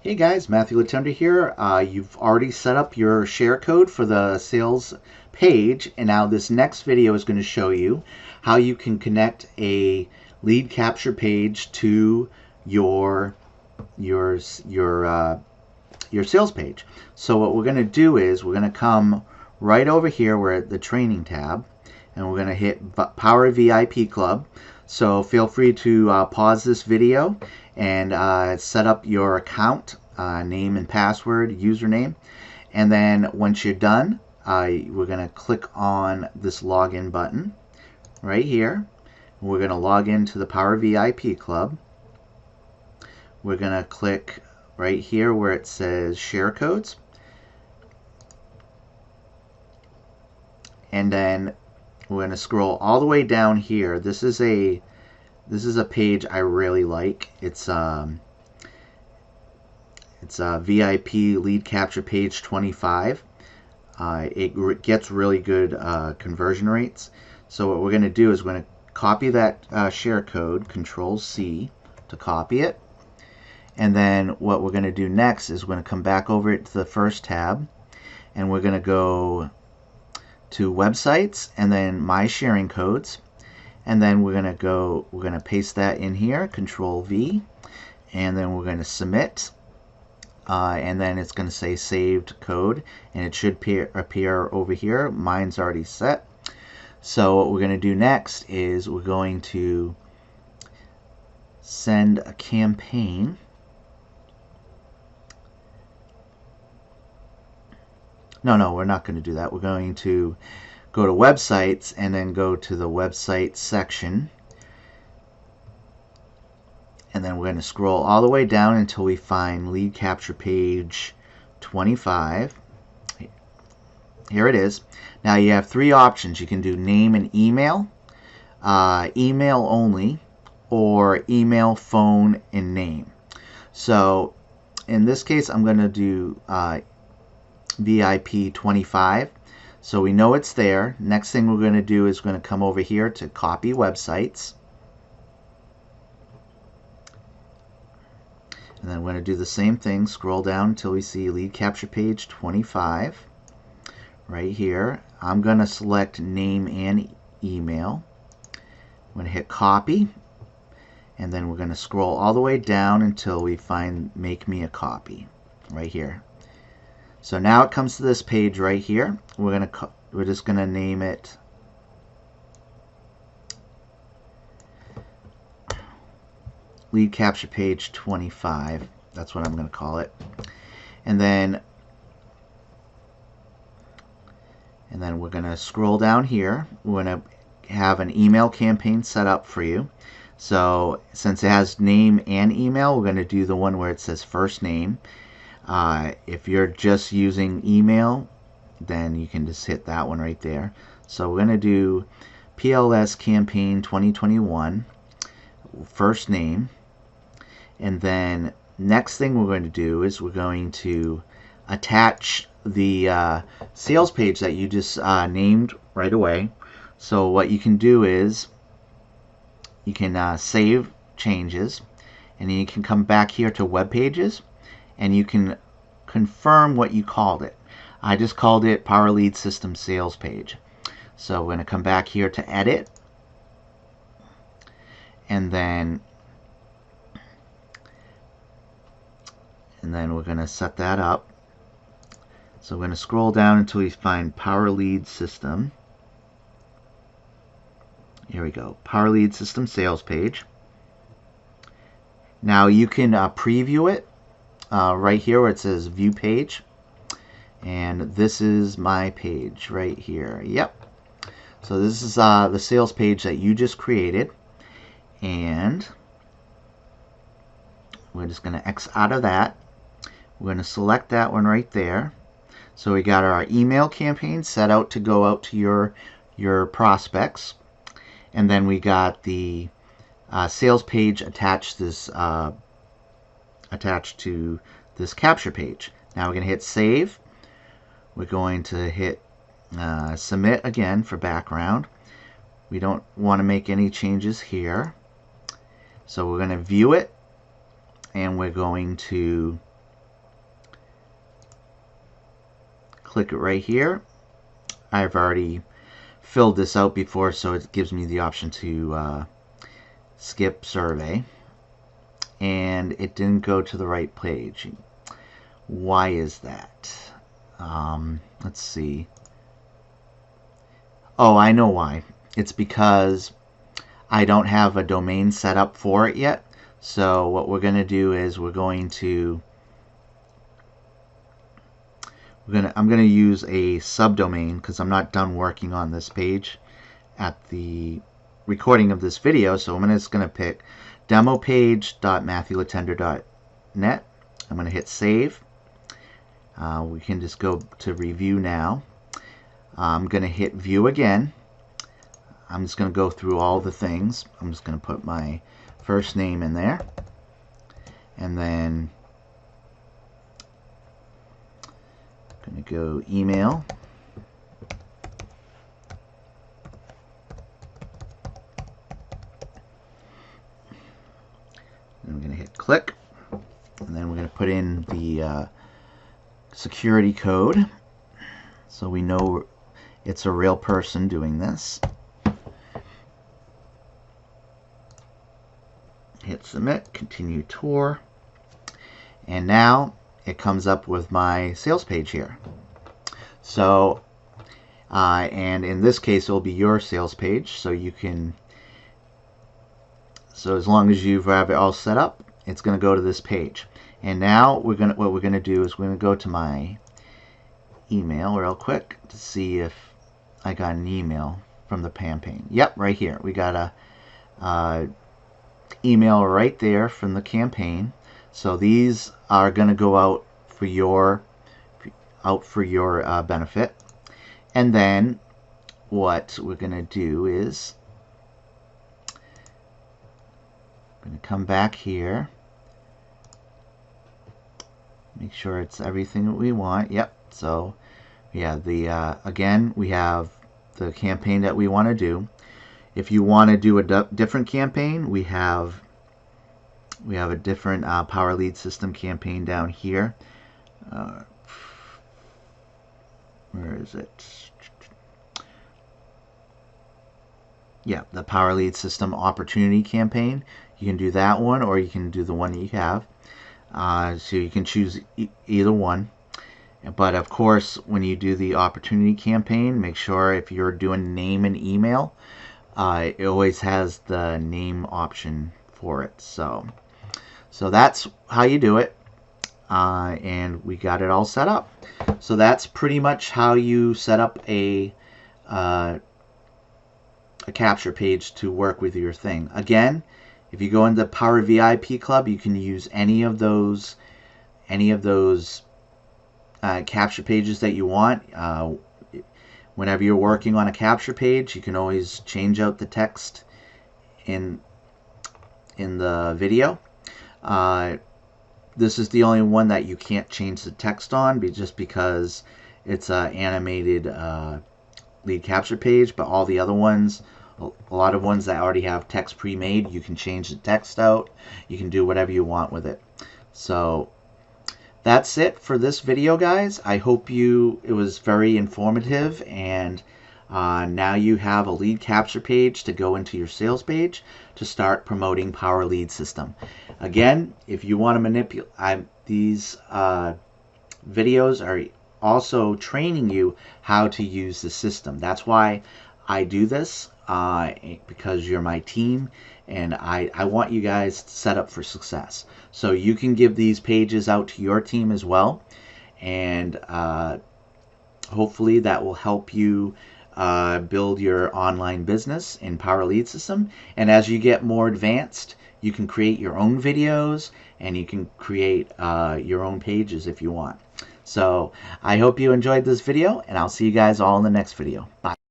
Hey guys, Matthew Letendre here. You've already set up your share code for the sales page, and now this next video is going to show you how you can connect a lead capture page to your sales page. So what we're going to do is we're going to come right over here. We're at the training tab, and we're going to hit Power VIP Club. So feel free to pause this video and set up your account, name and password, username, and then once you're done, we're going to click on this login button right here. We're going to log into the Power VIP Club. We're going to click right here where it says share codes, and then we're going to scroll all the way down here. This is a page I really like. It's a VIP lead capture page 25. It gets really good conversion rates. So what we're going to do is we're going to copy that share code, Control C to copy it. And then what we're going to do next is we're going to come back over to the first tab, and we're going to go to websites and then my sharing codes. And then we're going to paste that in here, Control V, and then we're going to submit. And then it's going to say saved code, and it should appear over here. Mine's already set. So what we're going to do next is we're going to send a campaign. No, we're not going to do that. We're going to go to websites and then go to the website section. And then we're going to scroll all the way down until we find lead capture page 25. Here it is. Now you have three options. You can do name and email, email only, or email, phone, and name. So in this case, I'm going to do VIP 25. So we know it's there. Next thing we're going to do is going to come over here to copy websites. And then we're going to do the same thing. Scroll down until we see lead capture page 25. Right here. I'm going to select name and email. I'm going to hit copy. And then we're going to scroll all the way down until we find make me a copy. Right here. So now it comes to this page right here. We're just going to name it lead capture page 25. That's what I'm going to call it. And then we're going to scroll down here. We're going to have an email campaign set up for you. So since it has name and email, we're going to do the one where it says first name. If you're just using email, then you can just hit that one right there. So we're going to do PLS campaign 2021, first name. And then next thing we're going to do is we're going to attach the sales page that you just named right away. So what you can do is you can save changes, and then you can come back here to web pages, and you can confirm what you called it. I just called it Power Lead System Sales Page. So we're going to come back here to edit, and then we're going to set that up. So we're going to scroll down until we find Power Lead System. Here we go, Power Lead System Sales Page. Now you can preview it right here where it says View Page. And this is my page right here. Yep. So this is the sales page that you just created. And we're just going to X out of that. We're going to select that one right there. So we got our email campaign set out to go out to your prospects. And then we got the sales page attached to this capture page. Now we're going to hit save. We're going to hit submit again for background. We don't want to make any changes here. So we're going to view it, and we're going to click it right here. I've already filled this out before, so it gives me the option to skip survey, and it didn't go to the right page. Why is that? Let's see. Oh, I know why. It's because I don't have a domain set up for it yet. So what we're going to do is I'm going to use a subdomain because I'm not done working on this page at the recording of this video. So I'm just going to pick demopage.matthewletendre.net. I'm going to hit save. We can just go to review now. I'm going to hit view again. I'm just going to go through all the things. I'm just going to put my first name in there, and then I'm going to go email. Then we're going to hit click, and then we're going to put in the security code so we know it's a real person doing this. Hit submit, continue tour, and now it comes up with my sales page here. So and in this case it'll be your sales page, so you can, so as long as you've have it all set up, it's going to go to this page. And now what we're going to do is we're going to go to my email real quick to see if I got an email from the campaign. Yep, right here we got a email right there from the campaign. So these are going to go out for your benefit. And then what we're going to do is I'm going to come back here, make sure it's everything that we want. Yep. So yeah, the again, we have the campaign that we want to do. If you want to do a different campaign, we have a different Power Lead System campaign down here. Where is it? Yeah, the Power Lead System Opportunity campaign. You can do that one, or you can do the one that you have. So you can choose either one. But of course, when you do the Opportunity campaign, make sure if you're doing name and email, it always has the name option for it. So that's how you do it, and we got it all set up. So that's pretty much how you set up a capture page to work with your thing. Again, if you go into Power VIP Club, you can use any of those capture pages that you want. Whenever you're working on a capture page, you can always change out the text in the video. This is the only one that you can't change the text on, just because it's an animated lead capture page. But all the other ones, a lot of ones that already have text pre-made, you can change the text out. You can do whatever you want with it. So that's it for this video, guys. I hope it was very informative, and now you have a lead capture page to go into your sales page to start promoting Power Lead System. Again, if you want to manipulate, these videos are also training you how to use the system. That's why I do this, because you're my team, and I want you guys set up for success. So you can give these pages out to your team as well, and hopefully that will help you build your online business in Power Lead System. And as you get more advanced, you can create your own videos, and you can create your own pages if you want. So I hope you enjoyed this video, and I'll see you guys all in the next video. Bye.